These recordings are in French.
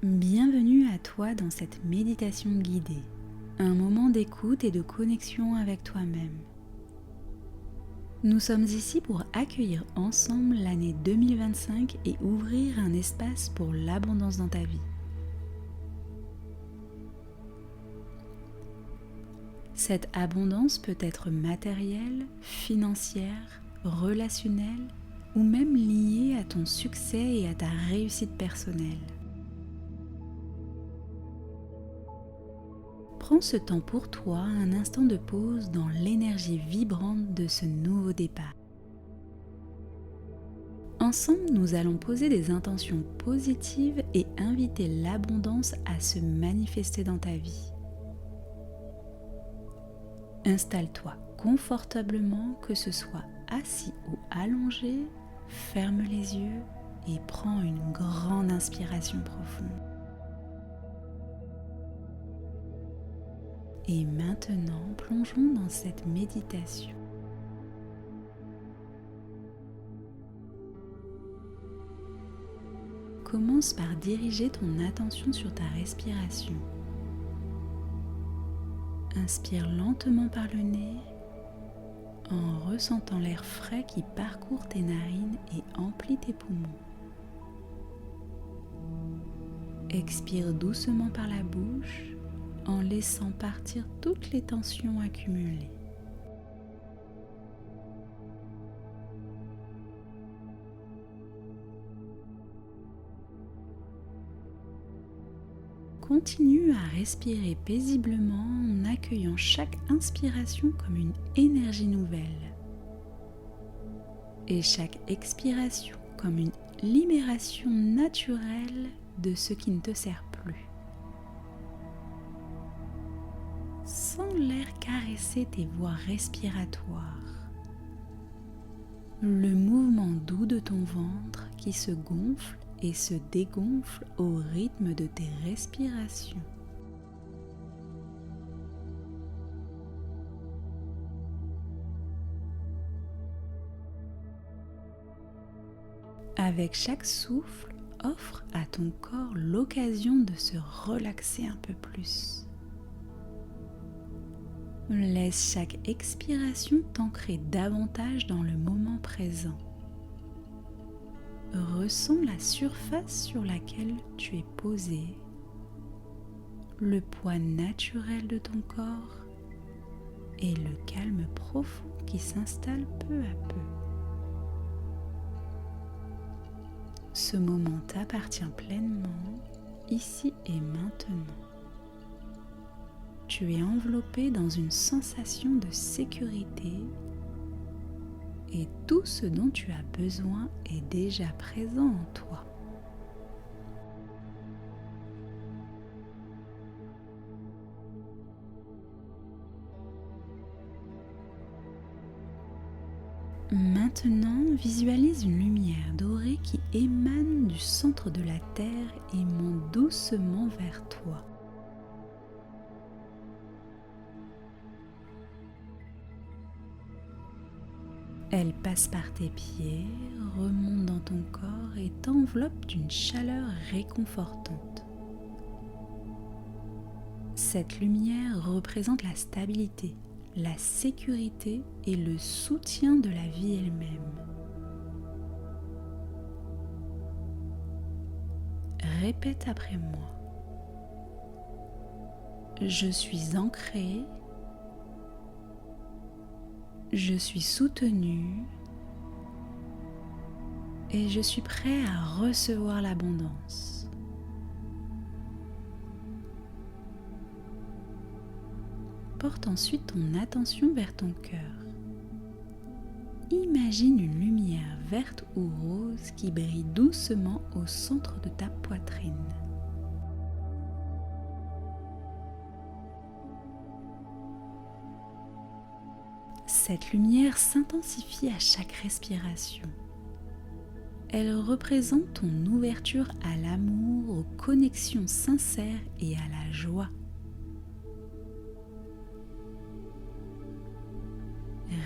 Bienvenue à toi dans cette méditation guidée, un moment d'écoute et de connexion avec toi-même. Nous sommes ici pour accueillir ensemble l'année 2025 et ouvrir un espace pour l'abondance dans ta vie. Cette abondance peut être matérielle, financière, relationnelle ou même liée à ton succès et à ta réussite personnelle. Prends ce temps pour toi, un instant de pause dans l'énergie vibrante de ce nouveau départ. Ensemble, nous allons poser des intentions positives et inviter l'abondance à se manifester dans ta vie. Installe-toi confortablement, que ce soit assis ou allongé, ferme les yeux et prends une grande inspiration profonde. Et maintenant, plongeons dans cette méditation. Commence par diriger ton attention sur ta respiration. Inspire lentement par le nez en ressentant l'air frais qui parcourt tes narines et emplit tes poumons. Expire doucement par la bouche en laissant partir toutes les tensions accumulées. Continue à respirer paisiblement en accueillant chaque inspiration comme une énergie nouvelle et chaque expiration comme une libération naturelle de ce qui ne te sert plus. Sens l'air caresser tes voies respiratoires, le mouvement doux de ton ventre qui se gonfle et se dégonfle au rythme de tes respirations. Avec chaque souffle, offre à ton corps l'occasion de se relaxer un peu plus. Laisse chaque expiration t'ancrer davantage dans le moment présent. Ressens la surface sur laquelle tu es posé, le poids naturel de ton corps et le calme profond qui s'installe peu à peu. Ce moment t'appartient pleinement, ici et maintenant. Tu es enveloppé dans une sensation de sécurité et tout ce dont tu as besoin est déjà présent en toi. Maintenant, visualise une lumière dorée qui émane du centre de la Terre et monte doucement vers toi. Elle passe par tes pieds, remonte dans ton corps et t'enveloppe d'une chaleur réconfortante. Cette lumière représente la stabilité, la sécurité et le soutien de la vie elle-même. Répète après moi. Je suis ancré. Je suis soutenu et je suis prêt à recevoir l'abondance. Porte ensuite ton attention vers ton cœur. Imagine une lumière verte ou rose qui brille doucement au centre de ta poitrine. Cette lumière s'intensifie à chaque respiration. Elle représente ton ouverture à l'amour, aux connexions sincères et à la joie.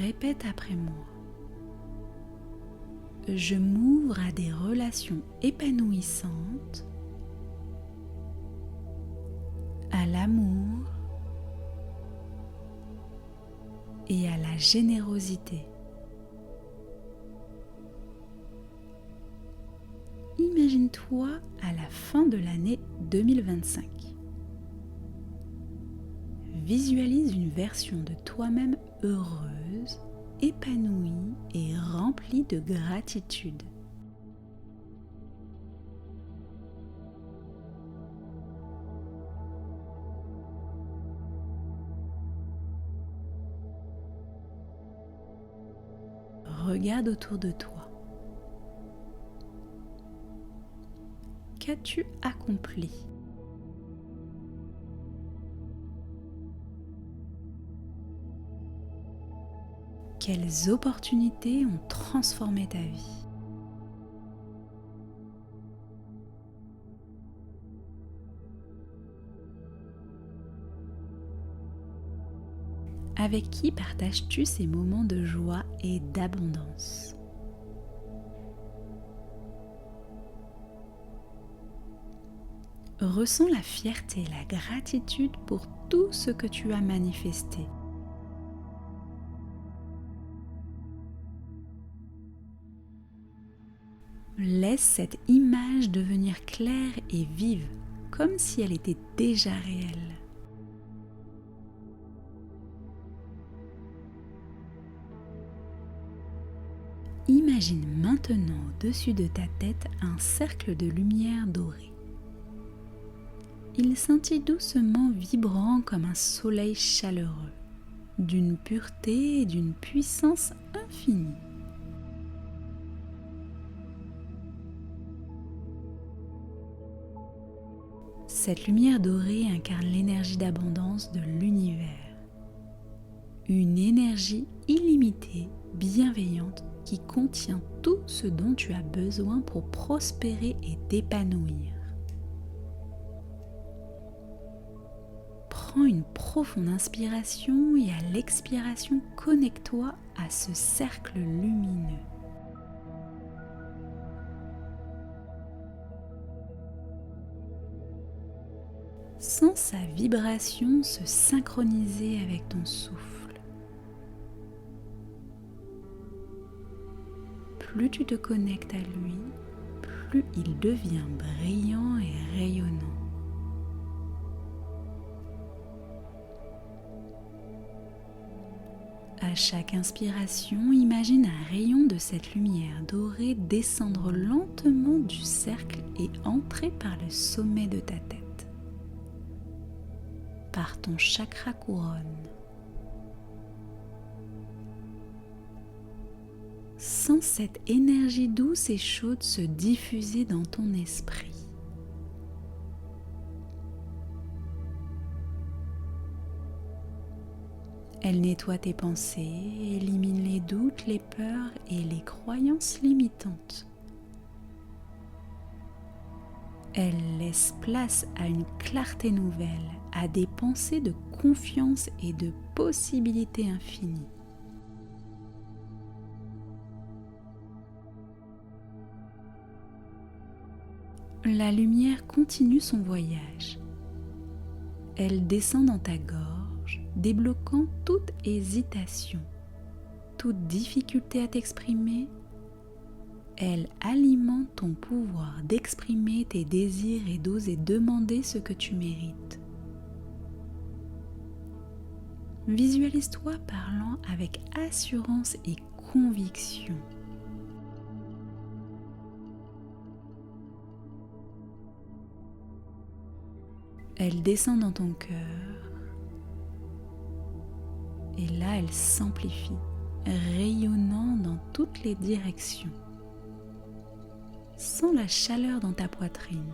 Répète après moi. je m'ouvre à des relations épanouissantes, à l'amour et à la générosité. Imagine-toi à la fin de l'année 2025. Visualise une version de toi-même heureuse, épanouie et remplie de gratitude. Regarde autour de toi. Qu'as-tu accompli? Quelles opportunités ont transformé ta vie? Avec qui partages-tu ces moments de joie et d'abondance? Ressens la fierté et la gratitude pour tout ce que tu as manifesté. Laisse cette image devenir claire et vive, comme si elle était déjà réelle. Imagine maintenant au-dessus de ta tête un cercle de lumière dorée. Il scintille doucement, vibrant comme un soleil chaleureux, d'une pureté et d'une puissance infinie. Cette lumière dorée incarne l'énergie d'abondance de l'univers. Une énergie illimitée, bienveillante, qui contient tout ce dont tu as besoin pour prospérer et t'épanouir. Prends une profonde inspiration et à l'expiration, connecte-toi à ce cercle lumineux. Sens sa vibration se synchroniser avec ton souffle. Plus tu te connectes à lui, plus il devient brillant et rayonnant. À chaque inspiration, imagine un rayon de cette lumière dorée descendre lentement du cercle et entrer par le sommet de ta tête, par ton chakra couronne. Sens cette énergie douce et chaude se diffuser dans ton esprit. Elle nettoie tes pensées, élimine les doutes, les peurs et les croyances limitantes. Elle laisse place à une clarté nouvelle, à des pensées de confiance et de possibilités infinies. La lumière continue son voyage. Elle descend dans ta gorge, débloquant toute hésitation, toute difficulté à t'exprimer. Elle alimente ton pouvoir d'exprimer tes désirs et d'oser demander ce que tu mérites. Visualise-toi parlant avec assurance et conviction. Elle descend dans ton cœur et là elle s'amplifie, rayonnant dans toutes les directions. Sens la chaleur dans ta poitrine,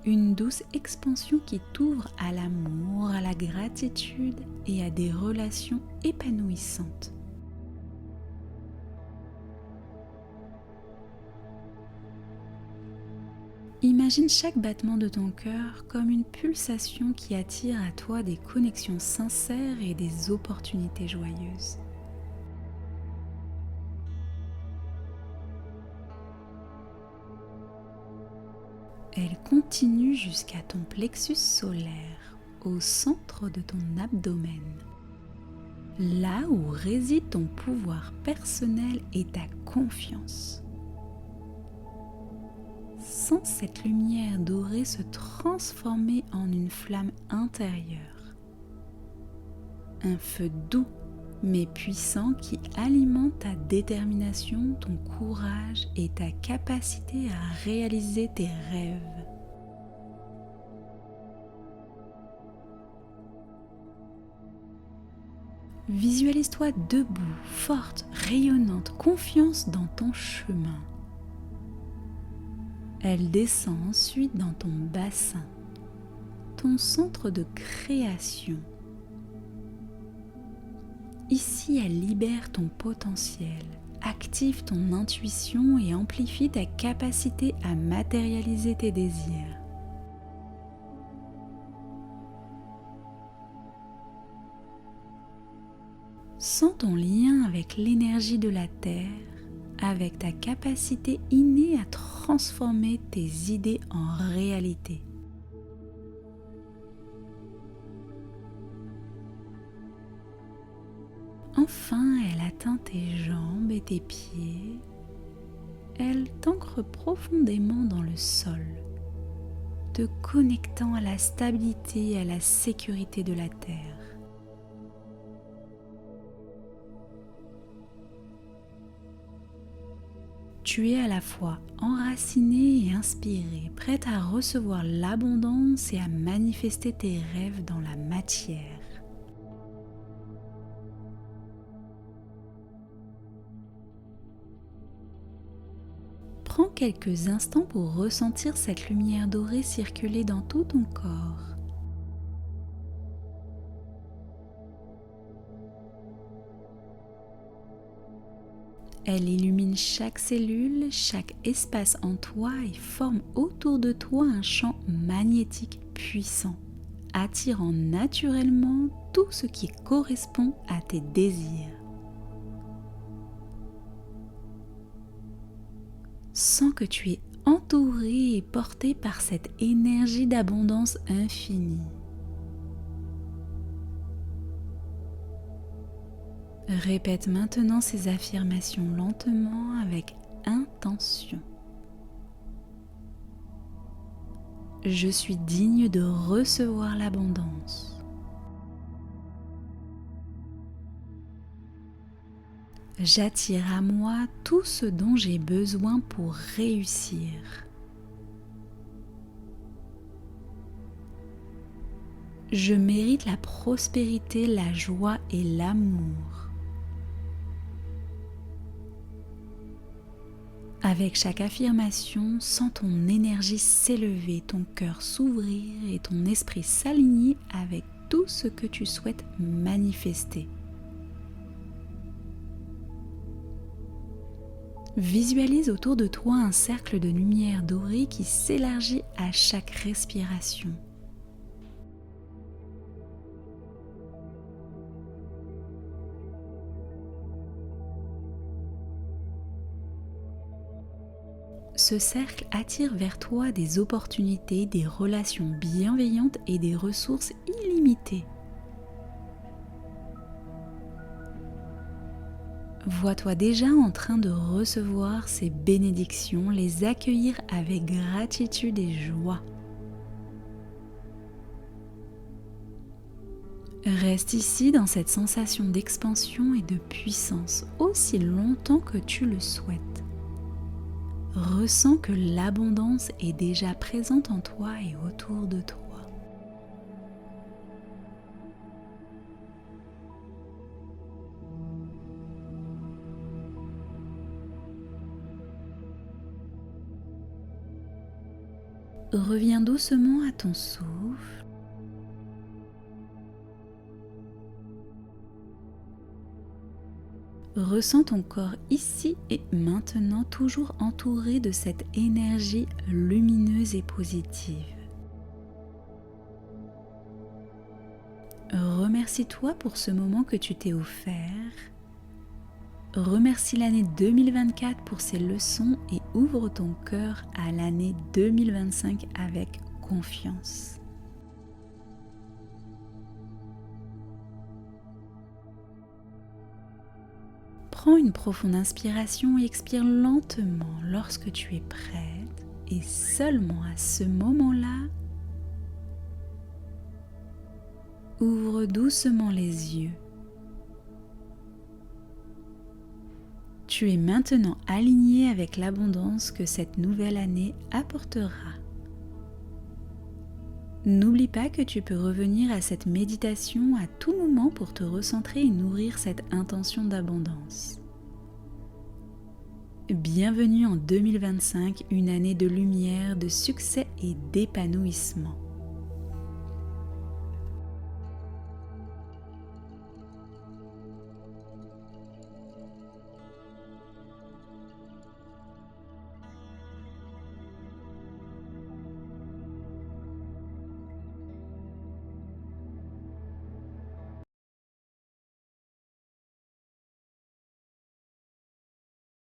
une douce expansion qui t'ouvre à l'amour, à la gratitude et à des relations épanouissantes. Imagine chaque battement de ton cœur comme une pulsation qui attire à toi des connexions sincères et des opportunités joyeuses. Elle continue jusqu'à ton plexus solaire, au centre de ton abdomen, là où réside ton pouvoir personnel et ta confiance. Sens cette lumière dorée se transformer en une flamme intérieure. Un feu doux mais puissant qui alimente ta détermination, ton courage et ta capacité à réaliser tes rêves. Visualise-toi debout, forte, rayonnante, confiance dans ton chemin. Elle descend ensuite dans ton bassin, ton centre de création. Ici, elle libère ton potentiel, active ton intuition et amplifie ta capacité à matérialiser tes désirs. Sens ton lien avec l'énergie de la Terre, avec ta capacité innée à transformer tes idées en réalité. Enfin, elle atteint tes jambes et tes pieds. Elle t'ancre profondément dans le sol, te connectant à la stabilité et à la sécurité de la Terre. Tu es à la fois enraciné et inspiré, prête à recevoir l'abondance et à manifester tes rêves dans la matière. Prends quelques instants pour ressentir cette lumière dorée circuler dans tout ton corps. Elle illumine chaque cellule, chaque espace en toi et forme autour de toi un champ magnétique puissant, attirant naturellement tout ce qui correspond à tes désirs. Sens que tu es entouré et porté par cette énergie d'abondance infinie. Répète maintenant ces affirmations lentement avec intention. Je suis digne de recevoir l'abondance. J'attire à moi tout ce dont j'ai besoin pour réussir. Je mérite la prospérité, la joie et l'amour. Avec chaque affirmation, sens ton énergie s'élever, ton cœur s'ouvrir et ton esprit s'aligner avec tout ce que tu souhaites manifester. Visualise autour de toi un cercle de lumière dorée qui s'élargit à chaque respiration. Ce cercle attire vers toi des opportunités, des relations bienveillantes et des ressources illimitées. Vois-toi déjà en train de recevoir ces bénédictions, les accueillir avec gratitude et joie. Reste ici dans cette sensation d'expansion et de puissance aussi longtemps que tu le souhaites. Ressens que l'abondance est déjà présente en toi et autour de toi. Reviens doucement à ton souffle. Ressens ton corps ici et maintenant, toujours entouré de cette énergie lumineuse et positive. Remercie-toi pour ce moment que tu t'es offert. Remercie l'année 2024 pour ses leçons et ouvre ton cœur à l'année 2025 avec confiance. Prends une profonde inspiration et expire lentement lorsque tu es prête et seulement à ce moment-là, ouvre doucement les yeux. Tu es maintenant aligné avec l'abondance que cette nouvelle année apportera. N'oublie pas que tu peux revenir à cette méditation à tout moment pour te recentrer et nourrir cette intention d'abondance. Bienvenue en 2025, une année de lumière, de succès et d'épanouissement.